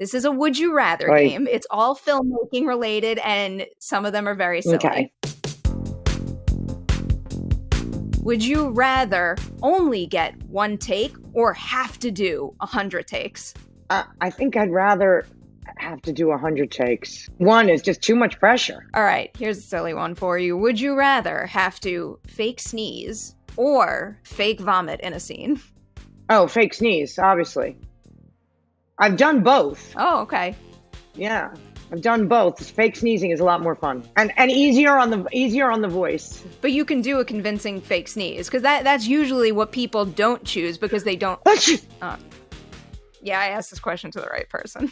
This is a would you rather Right. game. It's all filmmaking related, and some of them are very silly. Okay. Would you rather only get one take or have to do 100 takes? I think I'd rather have to do 100 takes. One is just too much pressure. All right, here's a silly one for you. Would you rather have to fake sneeze or fake vomit in a scene? Oh, fake sneeze, obviously. I've done both. Oh, okay. Yeah, I've done both. Fake sneezing is a lot more fun and easier on the voice. But you can do a convincing fake sneeze, because that's usually what people don't choose because they don't. Yeah, I asked this question to the right person.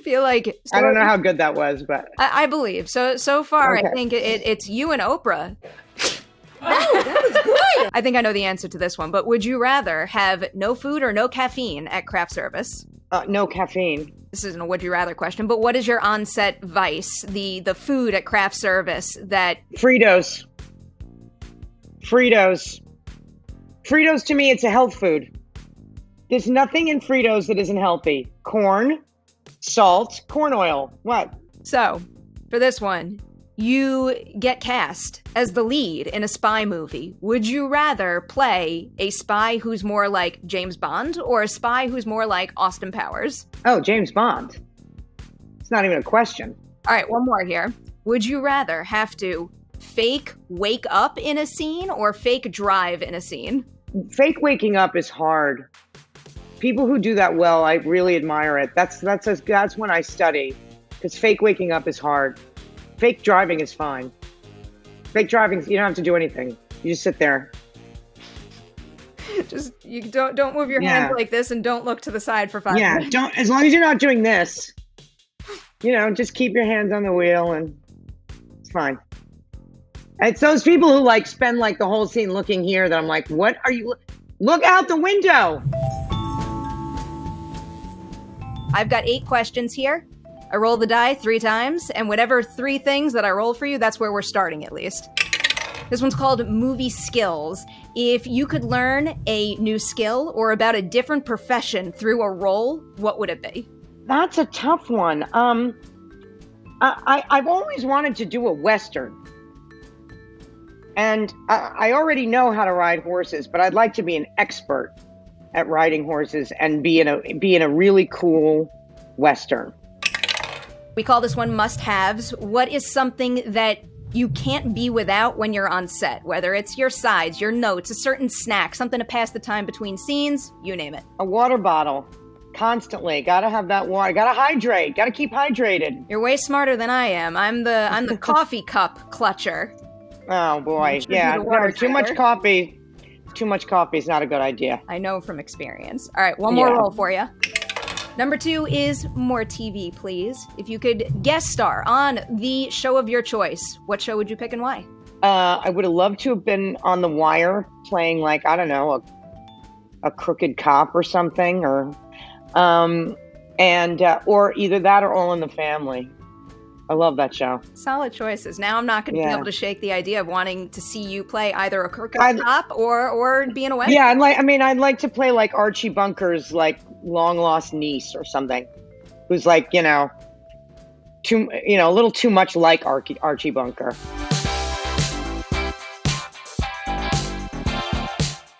Feel like I don't know how good that was, but I believe so far. Okay. I think it's you and Oprah. Oh, that was good. I think I know the answer to this one, but would you rather have no food or no caffeine at craft service? no caffeine. This isn't a would you rather question, but what is your on-set vice? The food at craft service that... Fritos. Fritos to me, it's a health food. There's nothing in Fritos that isn't healthy. Corn, salt, corn oil. What? So, for this one, you get cast as the lead in a spy movie. Would you rather play a spy who's more like James Bond or a spy who's more like Austin Powers? Oh, James Bond. It's not even a question. All right, one more here. Would you rather have to fake wake up in a scene or fake drive in a scene? Fake waking up is hard. People who do that well, I really admire it. That's when I study, because fake waking up is hard. Fake driving is fine. Fake driving, you don't have to do anything. You just sit there. Just you don't move your hands like this and don't look to the side for 5 minutes. Don't, as long as you're not doing this. Just keep your hands on the wheel and it's fine. It's those people who like spend like the whole scene looking here that I'm like, what are you? Look out the window. I've got 8 questions here. I roll the die 3 times, and whatever 3 things that I roll for you, that's where we're starting at least. This one's called Movie Skills. If you could learn a new skill or about a different profession through a role, what would it be? That's a tough one. I've always wanted to do a Western. And I already know how to ride horses, but I'd like to be an expert at riding horses and be in a really cool Western. We call this one must-haves. What is something that you can't be without when you're on set? Whether it's your sides, your notes, a certain snack, something to pass the time between scenes, you name it. A water bottle. Constantly. Gotta have that water. Gotta hydrate. Gotta keep hydrated. You're way smarter than I am. I'm the coffee cup clutcher. Oh boy. Yeah. No, too much coffee. Too much coffee is not a good idea. I know from experience. All right, one more roll for you. Number 2 is more TV, please. If you could guest star on the show of your choice, what show would you pick and why? I would have loved to have been on The Wire playing like, I don't know, a crooked cop or something, or either that or All in the Family. I love that show. Solid choices. Now I'm not going to be able to shake the idea of wanting to see you play either a crooked cop or be in a wedding. Yeah, I'd like to play like Archie Bunker's like long lost niece or something, who's like a little too much like Archie Bunker.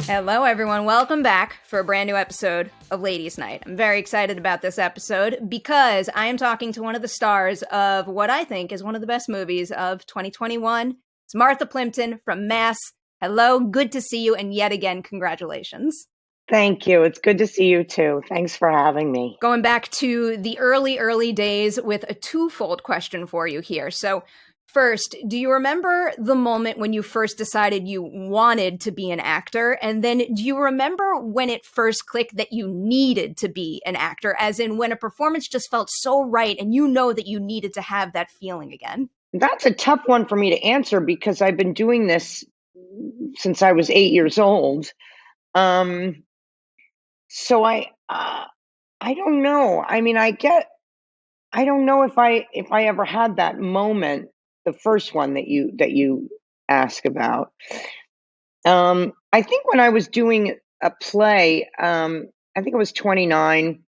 Hello, everyone. Welcome back for a brand new episode of Ladies Night. I'm very excited about this episode because I am talking to one of the stars of what I think is one of the best movies of 2021. It's Martha Plimpton from Mass. Hello, good to see you, and yet again, congratulations. Thank you. It's good to see you too. Thanks for having me. Going back to the early days with a twofold question for you here. So first, do you remember the moment when you first decided you wanted to be an actor? And then do you remember when it first clicked that you needed to be an actor, as in when a performance just felt so right and you know that you needed to have that feeling again? That's a tough one for me to answer because I've been doing this since I was 8 years old. So I don't know. I mean, I don't know if I ever had that moment. The first one that you ask about. I think when I was doing a play, I think I was 29,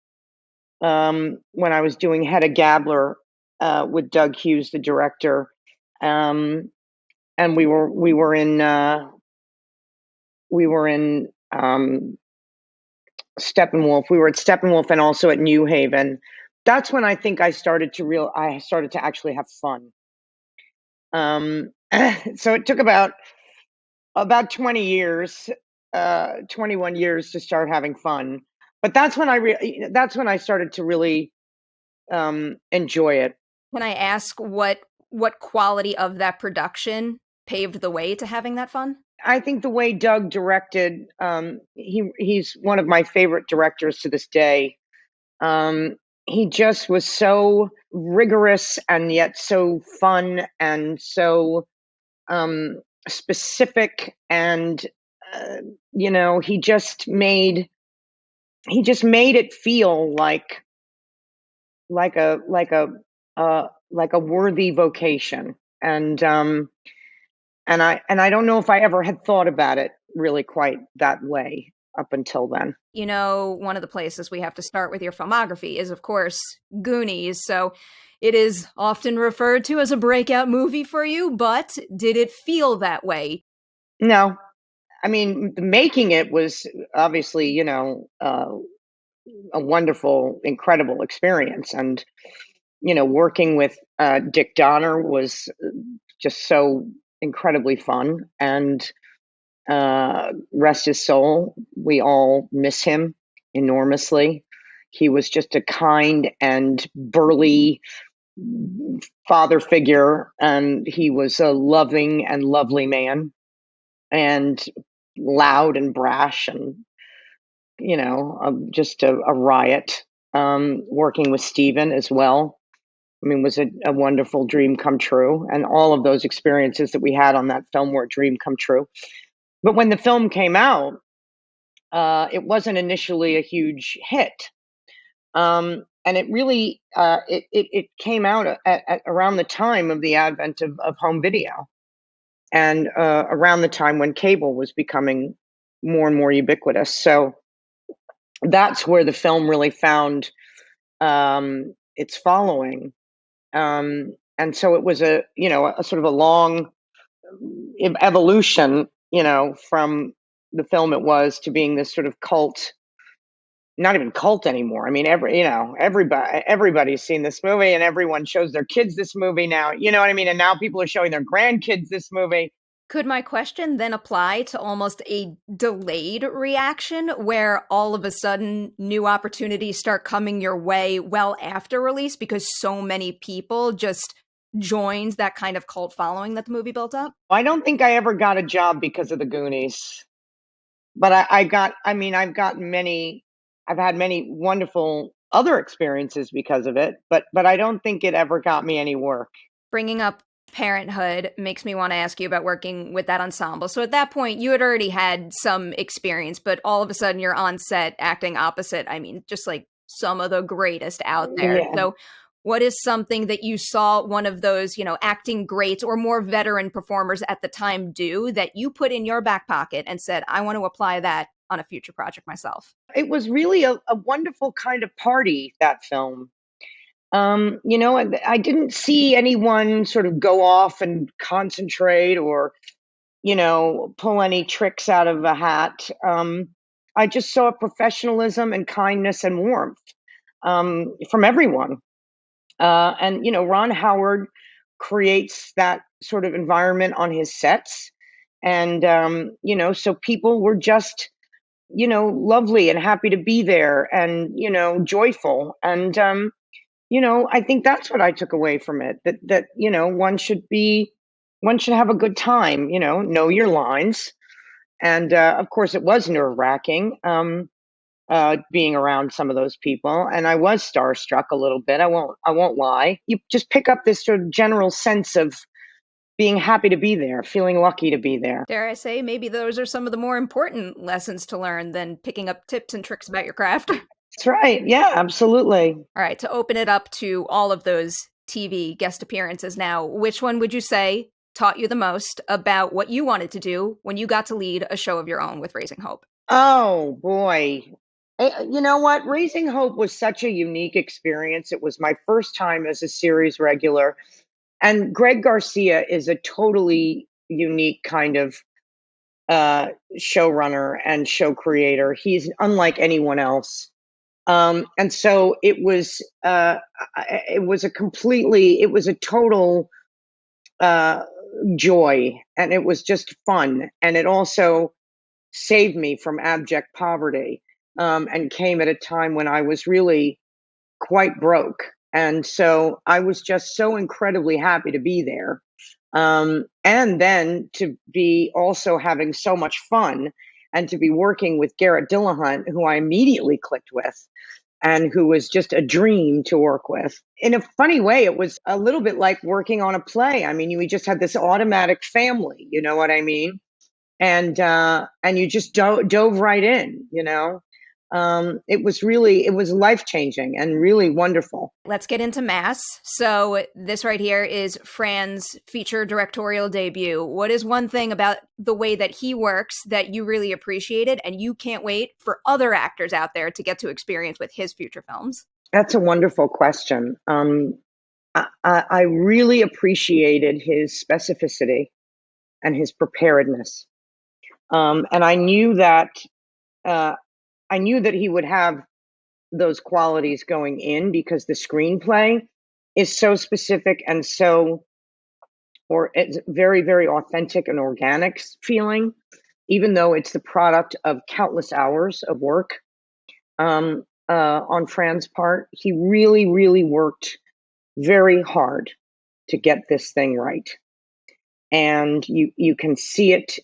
when I was doing Hedda Gabler with Doug Hughes, the director, and we were in Steppenwolf. We were at Steppenwolf and also at New Haven. That's when I think I started to actually have fun. So it took about 20 years, 21 years to start having fun. But that's when I started to really enjoy it. Can I ask what quality of that production paved the way to having that fun? I think the way Doug directed, he's one of my favorite directors to this day. He just was so rigorous and yet so fun and so specific, and he just made it feel like a worthy vocation, and I don't know if I ever had thought about it really quite that way up until then. One of the places we have to start with your filmography is, of course, Goonies. So it is often referred to as a breakout movie for you, but did it feel that way? No. I mean, making it was obviously, a wonderful, incredible experience. And, working with Dick Donner was just so incredibly fun. And rest his soul, we all miss him enormously. He was just a kind and burly father figure, and he was a loving and lovely man, and loud and brash, and just a riot. Working with Steven as well, I mean, was a wonderful dream come true, and all of those experiences that we had on that film were a dream come true. But when the film came out, it wasn't initially a huge hit. And it really, it came out at around the time of the advent of home video, and around the time when cable was becoming more and more ubiquitous. So that's where the film really found its following. And so it was a sort of a long evolution, from the film it was to being this sort of cult, not even cult anymore. I mean, everybody's seen this movie, and everyone shows their kids this movie now. You know what I mean? And now people are showing their grandkids this movie. Could my question then apply to almost a delayed reaction, where all of a sudden new opportunities start coming your way well after release because so many people just joined that kind of cult following that the movie built up? I don't think I ever got a job because of the Goonies, but I've had many wonderful other experiences because of it, but I don't think it ever got me any work. Bringing up Parenthood makes me want to ask you about working with that ensemble. So at that point, you had already had some experience, but all of a sudden you're on set acting opposite, I mean, just like some of the greatest out there. Yeah. So what is something that you saw one of those, acting greats or more veteran performers at the time do that you put in your back pocket and said, I want to apply that on a future project myself? It was really a wonderful kind of party, that film. I didn't see anyone sort of go off and concentrate or, pull any tricks out of a hat. I just saw professionalism and kindness and warmth from everyone. And Ron Howard creates that sort of environment on his sets. And, so people were just, lovely and happy to be there, and, joyful. And, I think that's what I took away from it, that one should have a good time, know your lines. And of course it was nerve-wracking, being around some of those people, and I was starstruck a little bit. I won't lie. You just pick up this sort of general sense of being happy to be there, feeling lucky to be there. Dare I say, maybe those are some of the more important lessons to learn than picking up tips and tricks about your craft. That's right. Yeah, absolutely. All right, to open it up to all of those TV guest appearances now, which one would you say taught you the most about what you wanted to do when you got to lead a show of your own with Raising Hope? Oh, boy. You know what? Raising Hope was such a unique experience. It was my first time as a series regular. And Greg Garcia is a totally unique kind of showrunner and show creator. He's unlike anyone else. And so it was a total joy, and it was just fun. And it also saved me from abject poverty, and came at a time when I was really quite broke. And so I was just so incredibly happy to be there. And then to be also having so much fun and to be working with Garrett Dillahunt, who I immediately clicked with and who was just a dream to work with. In a funny way, it was a little bit like working on a play. I mean, we just had this automatic family, you know what I mean? And you just dove right in, you know. It was life changing and really wonderful. Let's get into Mass. So this right here is Fran's feature directorial debut. What is one thing about the way that he works that you really appreciated and you can't wait for other actors out there to get to experience with his future films? That's a wonderful question. I really appreciated his specificity and his preparedness. And I knew that he would have those qualities going in because the screenplay is so specific and it's very, very authentic and organic feeling, even though it's the product of countless hours of work on Fran's part. He really, really worked very hard to get this thing right. And you can see it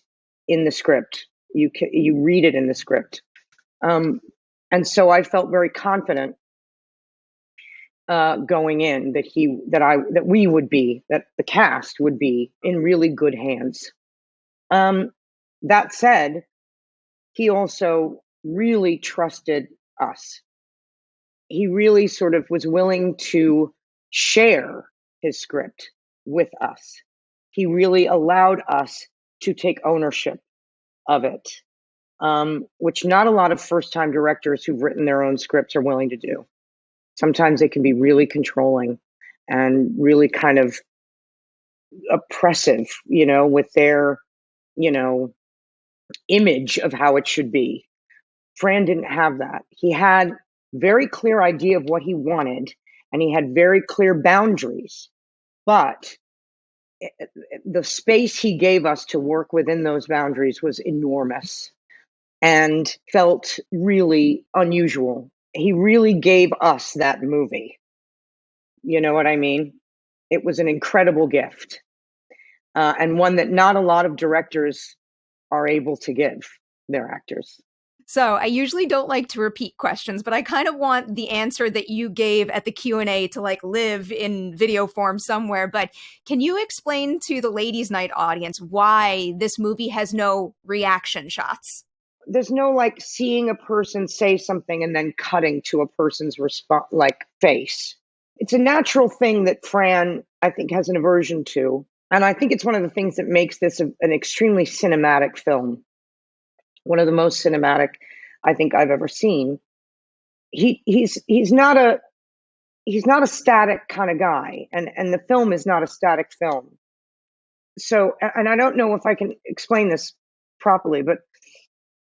in the script. You read it in the script. And so I felt very confident going in that the cast would be in really good hands. That said, he also really trusted us. He really sort of was willing to share his script with us. He really allowed us to take ownership of it, which not a lot of first-time directors who've written their own scripts are willing to do. Sometimes they can be really controlling and really kind of oppressive, you know, with their, you know, image of how it should be. Fran didn't have that. He had very clear idea of what he wanted, and he had very clear boundaries. But the space he gave us to work within those boundaries was enormous and felt really unusual. He really gave us that movie. You know what I mean? It was an incredible gift, and one that not a lot of directors are able to give their actors. So I usually don't like to repeat questions, but I kind of want the answer that you gave at the Q&A to like live in video form somewhere. But can you explain to the ladies' night audience why this movie has no reaction shots? There's no like seeing a person say something and then cutting to a person's response, like face. It's a natural thing that Fran, I think, has an aversion to. And I think it's one of the things that makes this an extremely cinematic film. One of the most cinematic I think I've ever seen. He's not a static kind of guy, and the film is not a static film. So, and I don't know if I can explain this properly, but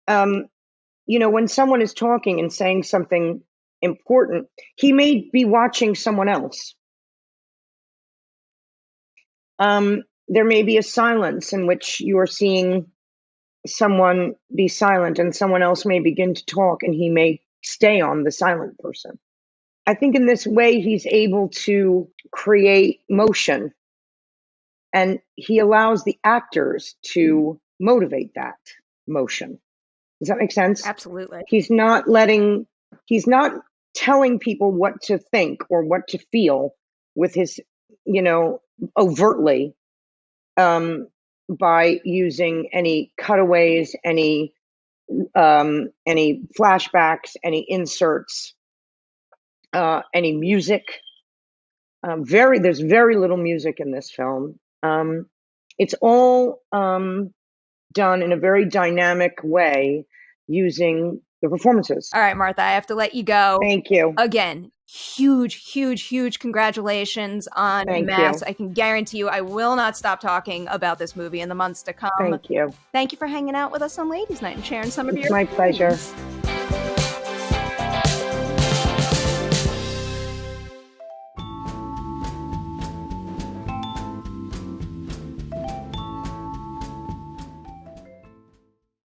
you know, when someone is talking and saying something important, he may be watching someone else. There may be a silence in which you are seeing someone be silent and someone else may begin to talk and he may stay on the silent person. I think in this way he's able to create motion, and he allows the actors to motivate that motion. Does that make sense? Absolutely. He's not telling people what to think or what to feel with his, you know, overtly, by using any cutaways, any flashbacks, any inserts, any music. There's very little music in this film. It's all done in a very dynamic way, using the performances. All right, Martha, I have to let you go. Thank you. Again, huge congratulations on Thank Mass. you. I can guarantee you I will not stop talking about this movie in the months to come. Thank you. Thank you for hanging out with us on Ladies Night and sharing some of It's your my pleasure. opinions.